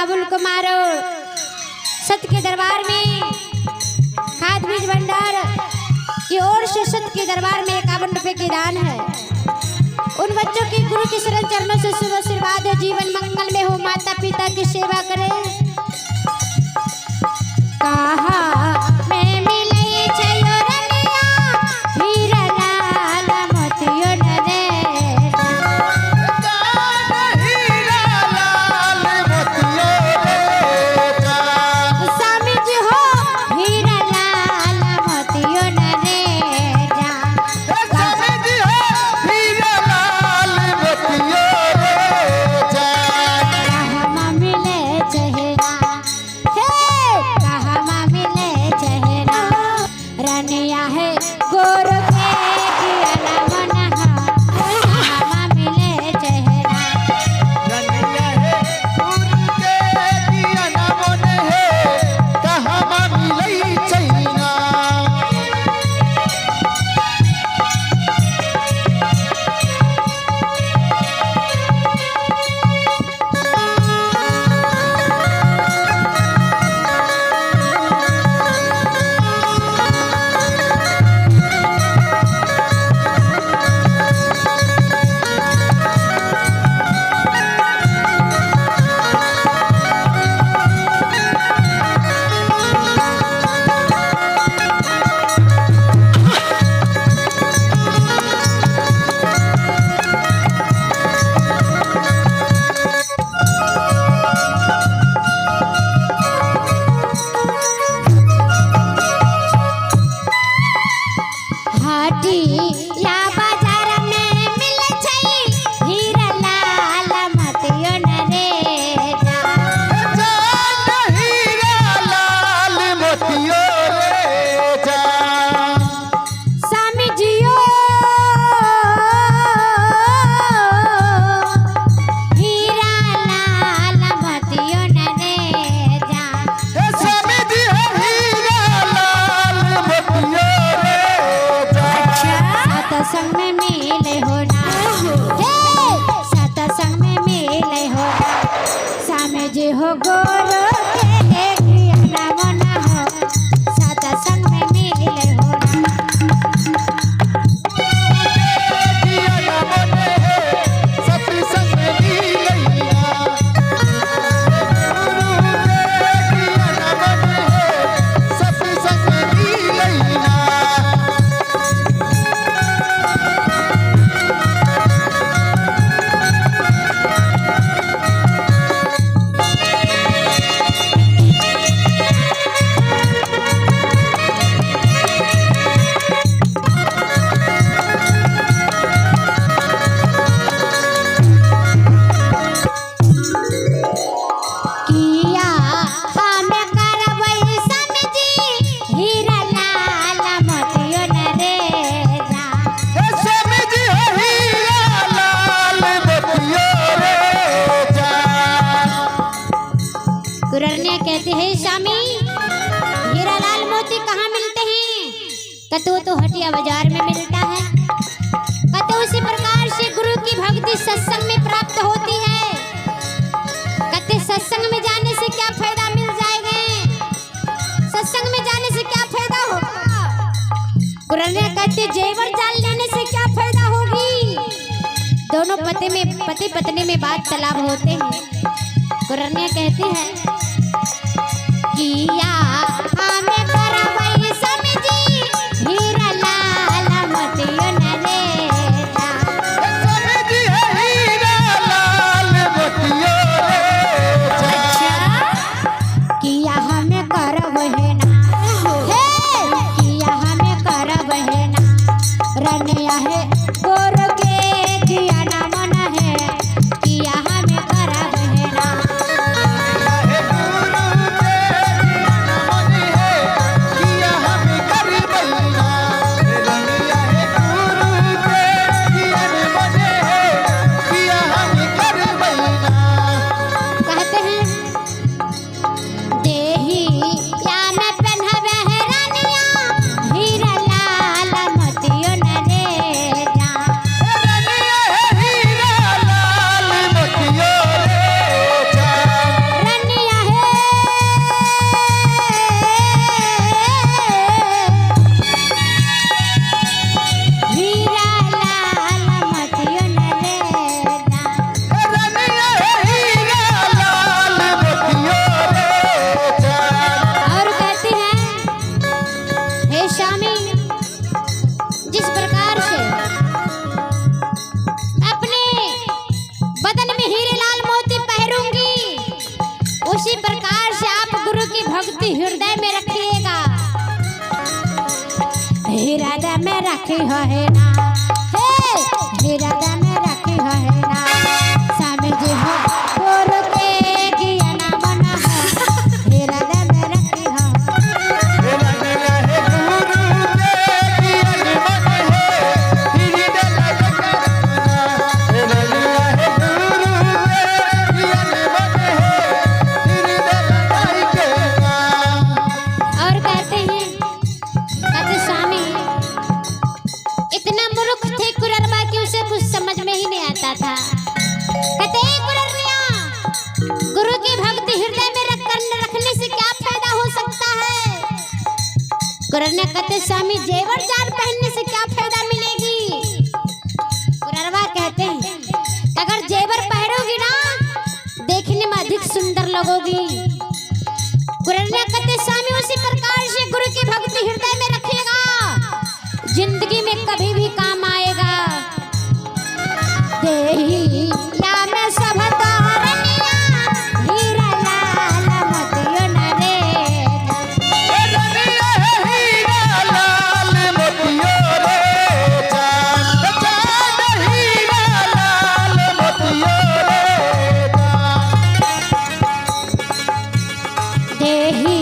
बाबुल कुमार सत के दरबार में खाद बीज भंडार की ओर से सत के दरबार में 51 रुपए की दान है। उन बच्चों की गुरु के शरण चरणों से शुभ आशीर्वाद हो, जीवन मंगल में हो, माता पिता की सेवा करें। कहा मैं मिले छयो रनिया हीरा लाल मोतियो नरे कहते हैं स्वामी हीरा लाल मोती कहाँ मिलते हैं? कहते तो हटिया बाजार में मिलता है। कहते उसी प्रकार से गुरु की भक्ति सत्संग में प्राप्त होती है। कहते सत्संग में जाने से क्या फायदा मिल जाएगा? सत्संग में जाने से क्या फायदा होगा? गुरु कहते जेवर जान लेने से क्या फायदा होगी? दोनों पति पत्नी में बात तलाब होते हैं। गुरु कहते हैं किया हमें करवई समझी हीरा लाल मोतियो नरेगा समझी हीरा लाल मोतियो अच्छा किया हमें करवई ना किया हमें करवई ना रनिया है गोर के किया ना मन है किया हमें करवई ना गुरु के भक्ति हृदय में रखिएगा। हृदय में रखी है ना, हृदय में रखी है ना, स्वामी जी हो गुरु के ज्ञान बना है, हृदय में रखी है। और कहते हैं, कहते स्वामी इतना मूर्ख थे कुररबा कि उसे कुछ समझ में ही नहीं आता था। कहते हैं कुररिया, गुरु की भक्ति हृदय में रखने से क्या फायदा हो सकता है? कुररने कहते स्वामी जेवर जार पहनने से क्या फायदा मिलेगी? कुररबा कहते हैं अगर जेवर पहनोगी ना देखने में अधिक सुंदर लगोगी। कुररने कहते स्वामी उसी प्रकार से गुरु की भक्ति हृदय में रखिएगा, जिंदगी में कभी भी काम आएगा। देही या मैं सब तारनिया, हीरा लाल मोतियो न रे। देही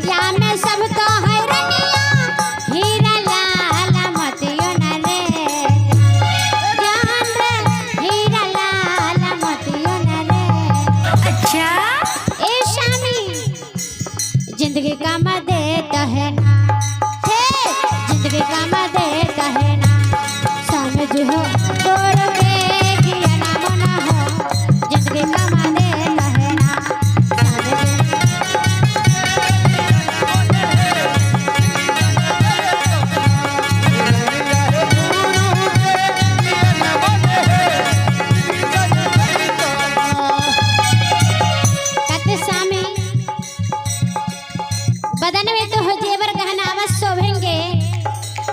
या मैं सब तारनिया, हीरा लाल मोतियो न रे। जान रे हीरा लाल मोतियो न रे। अच्छा ए शामी जिंदगी का मत देता है ना, हे जिंदगी का मत देता है ना, समझ हो गुरु के ज्ञान बना हो, जिंदगी का मत देता है ना, कहते स्वामी बदन में तो हो जेवर गहना अवश्य शोभेंगे,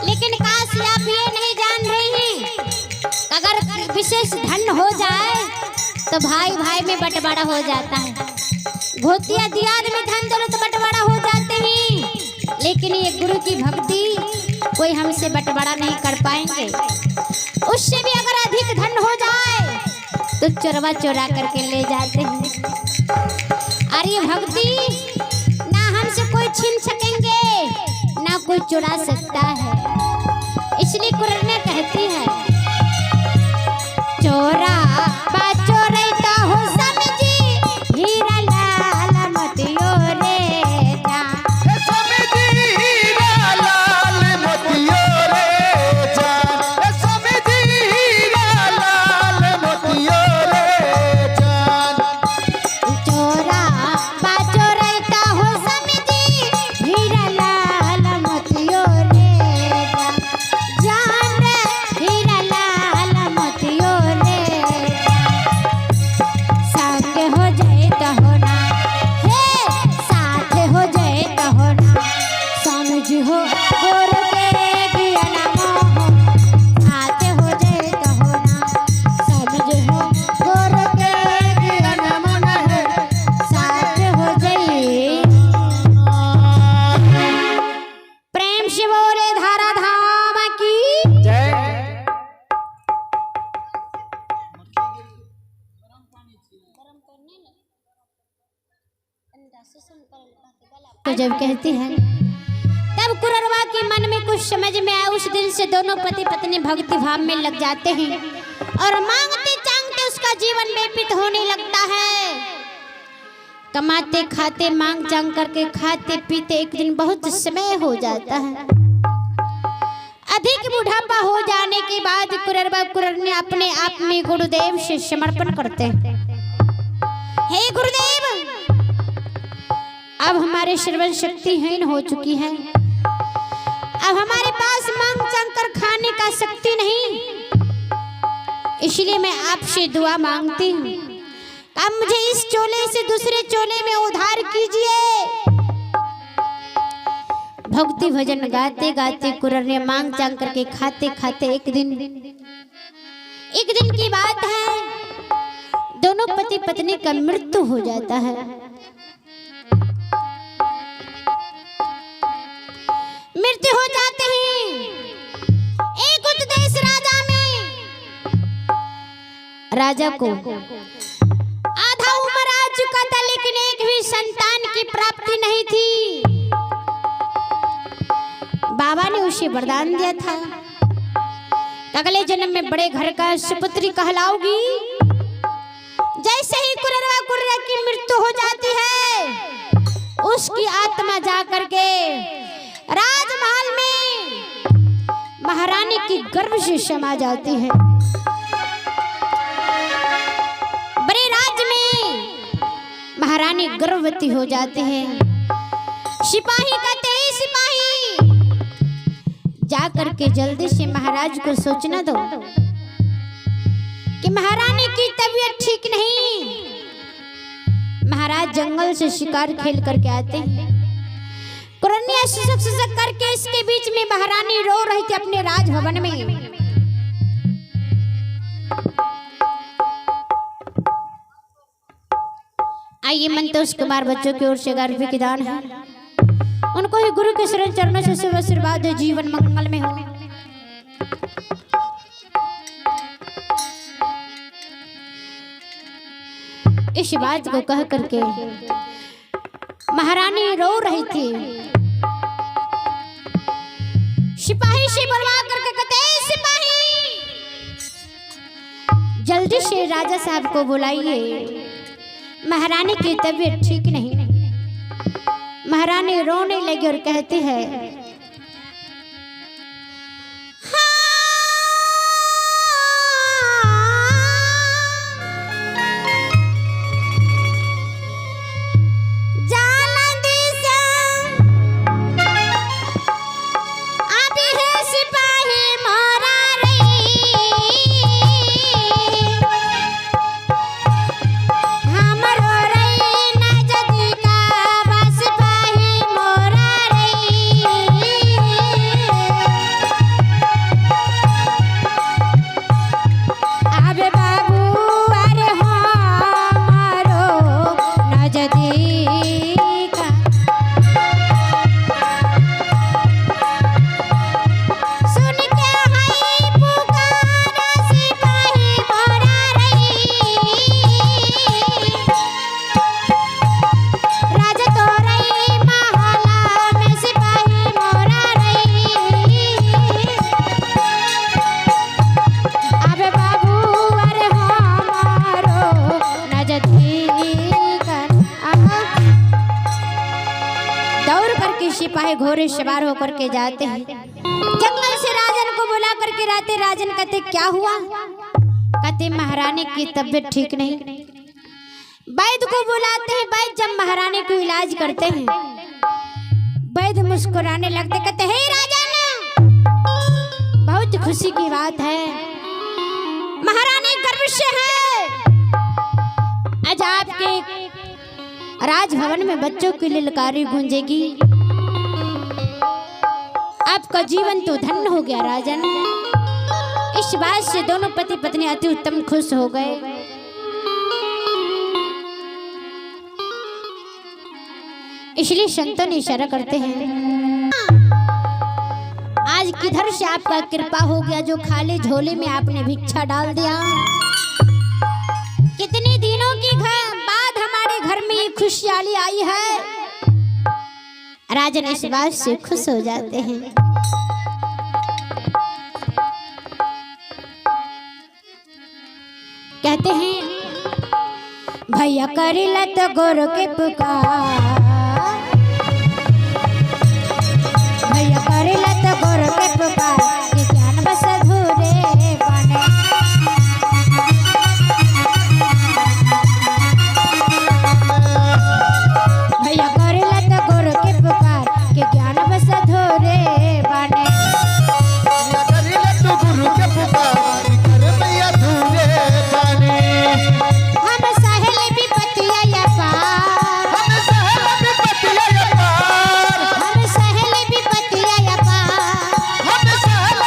लेकिन काश आप ये नहीं जान रहे हैं अगर विशेष धन हो जाए तो भाई भाई में बंटवारा हो जाता है। भूतिया दियाद में धन दौलत बंटवारा हो जाते हैं, लेकिन ये गुरु की भक्ति कोई हमसे बंटवारा नहीं कर पाएंगे। उससे भी अगर अधिक धन हो जाए तो चोरवा चोरा करके ले जाते हैं। और ये भक्ति ना हमसे कोई छीन सकेंगे ना कोई चुरा सकता है। इसलिए कुररने कहती है चोरा बा चोरैता हो समझी, हीरा लाल मोतियो रे जा। चोरा बा चोरैता हो समझी, हीरा लाल मोतियो रे जा। जान रे हीरा लाल मोतियो रे जा। संग हो जाए तो होना, हे साथ हो जाए तो होना, समझ हो गुरु के ज्ञान मोह, साथ हो जाए तो होना, समझ हो गुरु के ज्ञान मन है, साथ हो जाए। प्रेम से बोले धारा धाम की। तो जब कहती है तब कुररवा के मन में कुछ समझ में आया। उस दिन से दोनों पति पत्नी भक्ति भाव में लग जाते हैं और मांगते चांगते उसका जीवन व्यतीत होने लगता है। कमाते खाते मांग चांग करके खाते पीते एक दिन बहुत समय हो जाता है। अधिक बुढ़ापा हो जाने के बाद कुररवा कुररने अपने आप में गुरुदेव से समर्पण करते हैं। हे गुरुदेव, अब हमारे श्रवण शक्तिहीन हो चुकी है, अब हमारे पास मांग चांग कर खाने का शक्ति नहीं, इसलिए मैं आपसे दुआ मांगती हूँ, अब मुझे इस चोले से दूसरे चोले में उधार कीजिए। भक्ति भजन गाते गाते कुररने मांग चांग करके खाते खाते एक दिन की बात है, दोनों पति पत्नी का मृत्यु हो जाता है। मृत्यु हो जाते हैं। एक उत्देश राजा में, राजा को आधा उम्र आ चुका था, लेकिन एक भी संतान की प्राप्ति नहीं थी। बाबा ने उसे वरदान दिया था, अगले जन्म में बड़े घर का सुपुत्री कहलाओगी। जैसे ही कुर्रा की मृत्यु हो जाती है, उसकी आत्मा जा करके राजमहल में महारानी की गर्भ से समा जाती है। बड़े राज्य में महारानी गर्भवती हो जाती है। सिपाही कहते हैं, सिपाही जा करके जल्दी से महाराज को सूचना दो कि महारानी की तबीयत ठीक नहीं। महाराज जंगल से शिकार खेल करके आते हैं। कुरनिया सुसक सुसक करके इसके बीच में महारानी रो रही थी अपने राजभवन में। आइए मंतोष कुमार बच्चों की ओर से 11 रुपए की दान है, उनको ही गुरु के शरण चरणों से शुभ आशीर्वाद, जीवन मंगल में हो। इस बात को कह करके महारानी रो रही थी। सिपाही से बुलवा करके कहते, सिपाही जल्दी से राजा साहब को बुलाइए, महारानी की तबीयत ठीक नहीं। महारानी रोने लगी और कहती है, सिपाही घोड़े सवार होकर के जाते हैं। जंगल से राजन को बुला करके लाते। राजन कहते, क्या हुआ? कहते, महारानी की तबीयत ठीक नहीं। वैद्य को बुलाते हैं। वैद्य जब महारानी को इलाज करते हैं, वैद्य मुस्कुराने लगते, कहते, हे राजन, बहुत खुशी की बात है, महारानी गर्भ से है। आज आपके राजभवन में बच्चों की ललकारी गूंजेगी। आपका जीवन तो धन्य हो गया राजन। इस बात से दोनों पति पत्नी अति उत्तम खुश हो गए। इसलिए संतों ने इशारा करते हैं, आज किधर से आपका कृपा हो गया जो खाली झोले में आपने भिक्षा डाल दिया। कितने दिनों की बाद हमारे घर में खुशहाली आई है। राजन इस बात से खुश हो जाते हैं। कहते हैं, भैया करेला तो गोरो के पुकार, भैया करेला तो गोरो के पुकार, ये ज्ञान बस अधूरे बने। भैया करेला तो गोरो के पुकार, के ज्ञान बस अधूरे बने। करेला तो गुरु के पुकार, कर भैया अधूरे बने। हम सहल विपत्तिया या पार, हम सहल विपत्तिया या पार, हम सहल विपत्तिया या पार, हम सहल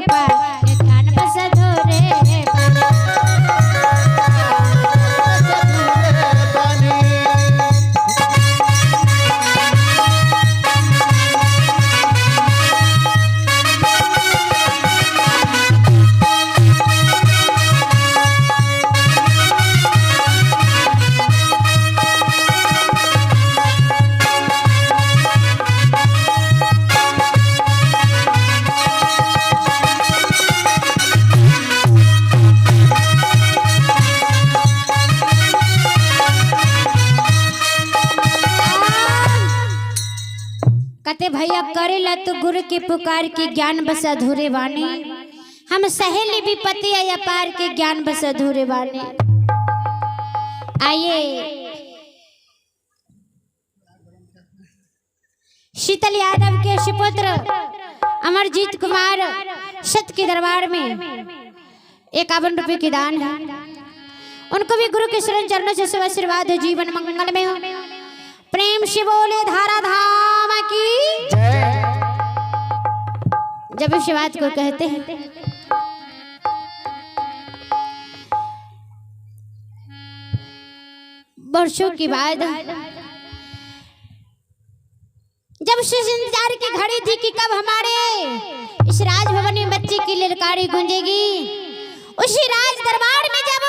पुकार के ज्ञान बस अधूरे बानी। कते भैया करेला तो गुरु के पुकार के ज्ञान बस अधूरे बानी। हम सहेली भी पति या पार के ज्ञान बस अधूरे बानी। आइए शीतल यादव के सुपुत्र अमरजीत कुमार सत के दरबार में 51 रुपए की दान है। उनको भी गुरु के शरण चरणों से सब आशीर्वाद हो, जीवन मंगल में हो। प्रेम से बोले धारा धाम की जब इस बात को कहते हैं वर्षों के बाद जब से इंतजार की घड़ी थी कि कब हमारे इस राजभवन में बच्चे की ललकारी गूंजेगी, उसी राज दरबार में जब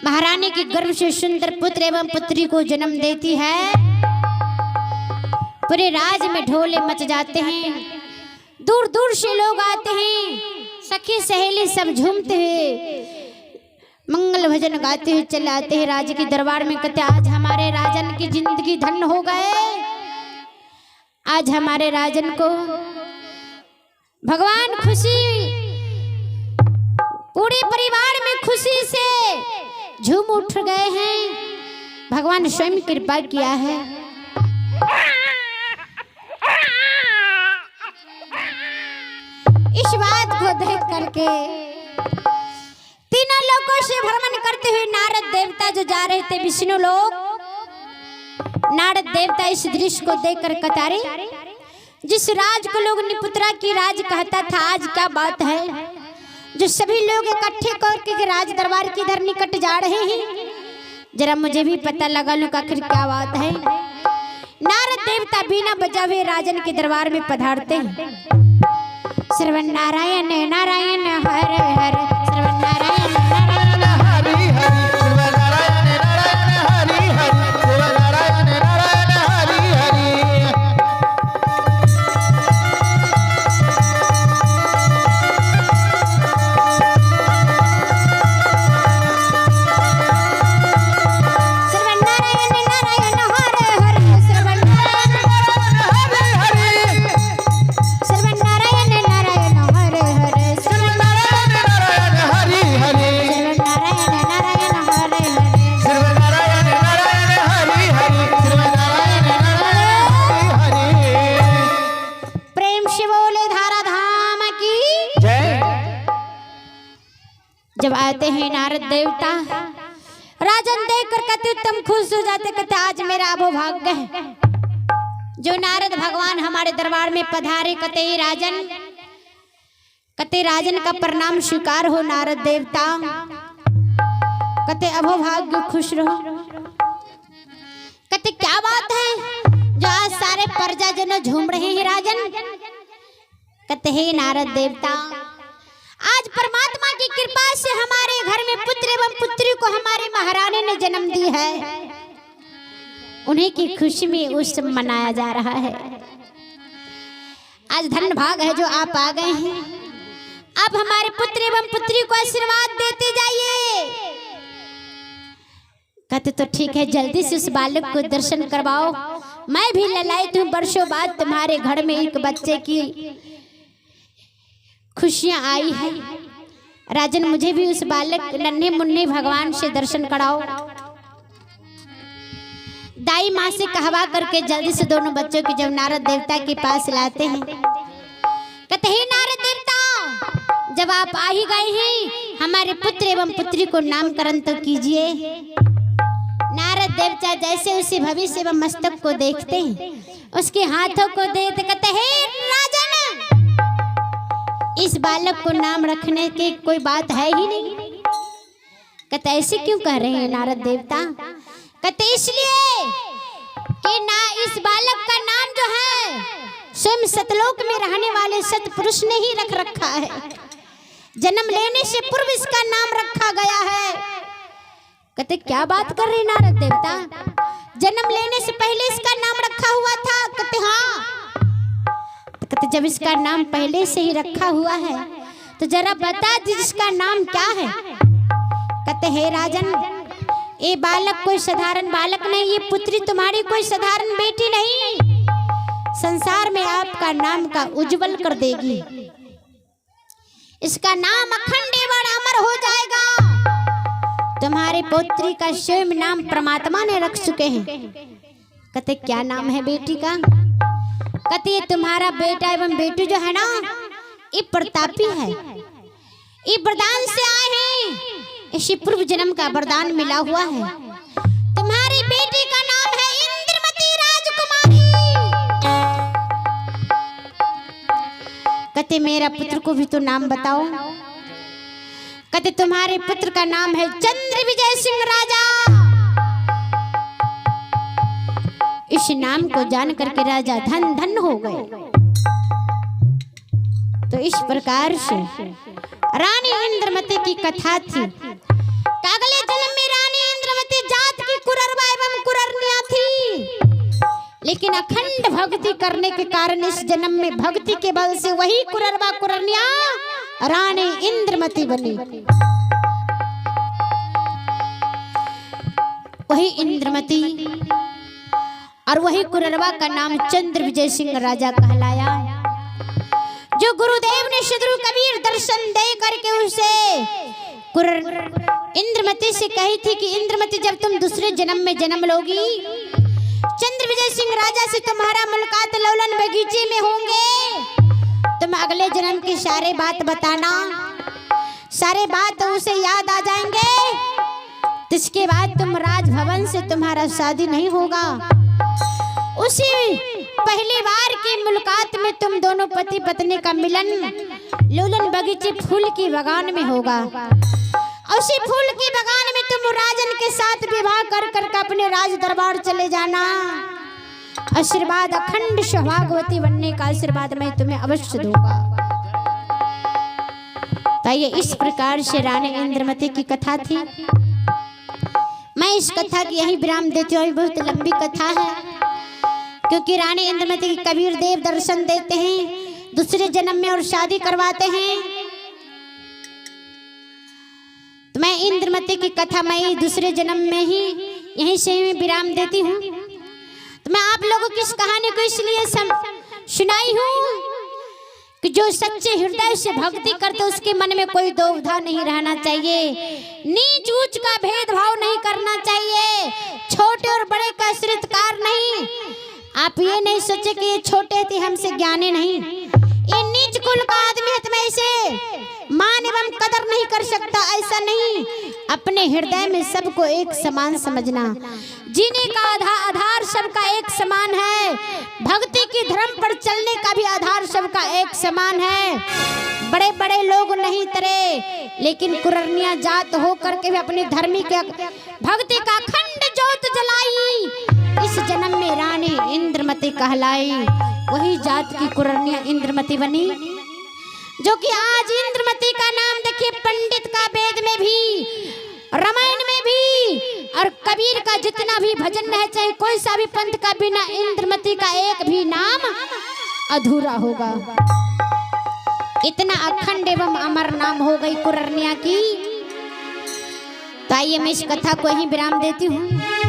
महारानी के गर्भ से सुंदर पुत्र एवं पुत्री को जन्म देती है, पूरे राज में ढोले मच जाते हैं। दूर दूर से लोग आते हैं, सखी सहेली सब झूमते हुए मंगल भजन गाते हुए चले आते हैं राज के दरबार में। कहते आज हमारे राजन की जिंदगी धन्य हो गए, आज हमारे राजन को भगवान खुशी, पूरे परिवार में खुशी से झूम उठ गए हैं। भगवान स्वयं कृपा किया है। इस बात को देख करके तीनों लोगों से भ्रमण करते हुए नारद देवता जो जा रहे थे विष्णु लोग, नारद देवता इस दृश्य को देखकर कतारे, जिस राज को लोग निपुत्रा की राज कहता था, आज क्या बात है जो सभी लोग इकट्ठे करके राज दरबार की इधर निकट जा रहे हैं। जरा मुझे भी पता लगा लो आखिर क्या बात है। नारद देवता बिना बजा हुए राजन के दरबार में पधारते हैं। श्रवण नारायण नारायण हर हर, श्रवण नारायण नारायण हरि हरि, श्रवण नारायण नारायण हरि हरि, श्रवण नारायण नारायण हरि हरि। जब आते हैं नारद देवता, राजन देखकर कहते उत्तम खुश हो जाते, कहते आज मेरा अभो भाग्य है जो नारद भगवान हमारे दरबार में पधारे। कहते राजन का प्रणाम स्वीकार हो नारद देवता। कहते अभो भाग्य, खुश रहो। कहते क्या बात है जो आज सारे प्रजाजन झूम रहे हैं राजन। कहते हे नारद देवता, आज परमात्मा की कृपा से हमारे घर में पुत्र एवं पुत्री को हमारे महारानी ने जन्म दी है। उन्हीं की खुशी में उत्सव मनाया जा रहा है। आज धन्य भाग है जो आप आ गए हैं। आप हमारे पुत्र एवं पुत्री को आशीर्वाद देते जाइए। कहते तो ठीक है, जल्दी से उस बालक को दर्शन करवाओ। मैं भी ललायत हूँ, वर्षों बाद तुम्हारे घर में एक बच्चे की खुशियां आई है। राजन मुझे भी उस बालक नन्हे मुन्ने भगवान से दर्शन कराओ। दाई माँ से कहवा करके जल्दी से दोनों बच्चों की जब नारद देवता के पास लाते हैं। कहते हैं नारद देवता, जब आप आ ही गए हैं, हमारे पुत्र एवं पुत्री को नामकरण तो कीजिए। नारद देवता जैसे उसे भविष्य एवं मस्तक को देखते हैं, उसके हाथों को देखते कहते हैं राजन, इस बालक को नाम रखने की कोई बात है ही नहीं। कहते ऐसे क्यों कह रहे हैं नारद देवता? कहते इसलिए कि ना इस बालक का नाम जो है स्वयं सतलोक में रहने वाले सतपुरुष ने ही रख रखा है। जन्म लेने से पूर्व इसका नाम रखा गया है। कहते क्या बात कर रहे नारद देवता? जन्म लेने से पहले इसका नाम रखा हुआ था? कहते हाँ। कहते जब इसका नाम पहले से ही रखा हुआ है तो जरा बता दीजिए इसका नाम क्या है? कहते हे राजन, ये बालक कोई साधारण बालक नहीं, ये पुत्री तुम्हारी कोई साधारण बेटी नहीं, संसार में आपका नाम का उज्जवल कर देगी। इसका नाम अखंड एवं अमर हो जाएगा। तुम्हारे पुत्री का स्वयं नाम परमात्मा ने रख चुके हैं। कहते क्या नाम है बेटी का? कहते ये तुम्हारा बेटा एवं बेटी जो है ना, ये प्रतापी है, ये वरदान से आए हैं, इसी पूर्व जन्म का वरदान मिला हुआ है। तुम्हारी बेटी का नाम है इंद्रमती राजकुमारी। कहते मेरा पुत्र को भी तो नाम बताओ। कहते तुम्हारे पुत्र का नाम है चंद्र विजय सिंह राजा। इस नाम को जान करके राजा धन धन हो गए। तो इस प्रकार से रानी इंद्रमती की कथा थी। अगले जन्म में रानी इंद्रमती जात की कुररवा एवं कुररनिया थी, लेकिन अखंड भक्ति करने के कारण इस जन्म में भक्ति के बल से वही कुररवा कुररनिया रानी इंद्रमती बनी। वही इंद्रमती और वही कुररवा का नाम चंद्र विजय सिंह राजा कहलाया। जो गुरुदेव ने श्री कबीर दर्शन दे करके उसे इंद्रमती से कही थी कि इंद्रमती जब तुम दूसरे जन्म में जन्म लोगी, चंद्र विजय सिंह राजा से तुम्हारा मुलाकात लौलन बगीचे में होंगे। तुम अगले जन्म की सारे बात बताना, सारे बात उसे याद आ जाएंगे। इसके बाद तुम राजभवन से तुम्हारा शादी नहीं होगा। उसी पहली बार की मुलाकात में तुम दोनों पति पत्नी का मिलन लोलन बगीचे फूल की बगान में होगा। उसी फूल की बगान में तुम राजन के साथ विवाह कर कर अपने राज दरबार चले जाना। आशीर्वाद अखंड सौभाग्यवती बनने का आशीर्वाद मैं तुम्हें अवश्य दूंगा। ताइए इस प्रकार से रानी इंद्रमती की कथा थी। मैं इस कथा की यही विराम देती हूँ। बहुत लंबी कथा है, क्योंकि रानी इंद्रमती की कबीर देव दर्शन देते हैं दूसरे जन्म में और शादी करवाते हैं। तो मैं इंद्रमती की कथा मैं दूसरे जन्म में ही यहीं से विराम देती हूँ। तो मैं आप लोगों की इस कहानी को इसलिए सुनाई हूँ कि जो सच्चे हृदय से भक्ति करते उसके मन में कोई दुविधा नहीं रहना चाहिए, नीच ऊंच का भेदभाव नहीं करना चाहिए, छोटे और बड़े का श्रितकार नहीं। आप ये नहीं सोचे कि ये छोटे थे हमसे ज्ञानी नहीं, ये नीच कुल का आदमी है, तुम्हें इसे मान एवं कदर नहीं कर सकता, ऐसा नहीं। अपने हृदय में सबको एक समान समझना। जीने का आधार सबका एक समान है, भक्ति की धर्म पर चलने का भी आधार सबका एक समान है। बड़े बड़े लोग नहीं तरे, लेकिन कुररनिया जात हो करके भी अपनी धर्मी के भक्ति का अखंड ज्योत जलाई। इस जन्म में रानी इंद्रमती कहलाई, वही जात की कुररनिया इंद्रमती बनी, जो कि आज इंद्रमती का नाम देखिए पंडित का वेद में भी, रामायण में भी और कबीर का जितना भी भजन है, चाहे कोई सा भी पंथ का, बिना इंद्रमती का एक भी नाम अधूरा होगा। इतना अखंड एवं अमर नाम हो गई कुररनिया की। तो आइए मैं इस कथा को यहीं विराम देती हूँ।